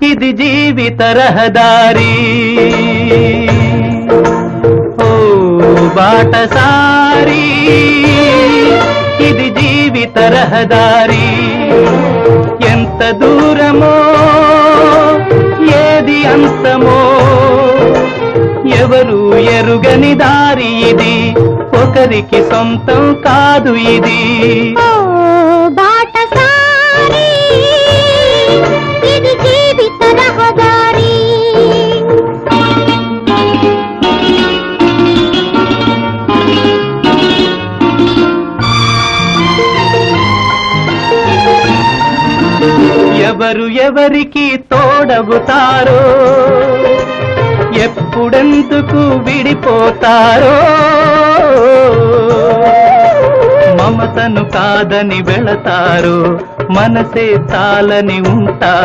ఇది జీవిత రహదారి. ఓ బాటసారి, ఇది జీవిత రహదారి. ఎంత దూరమో ఏది అంతమో ఎవరు ఎరుగని దారి ఇది, ఒకరికి సొంతం కాదు ఇది. ఓ బాటసారి, ఇది జీవిత రహదారి. ఎవరు ఎవరికి తోడవుతారో, ఎప్పుడెందుకు విడిపోతారో, మమతను కాదని వెళతారు, మనసే చాలని ఉంటారు.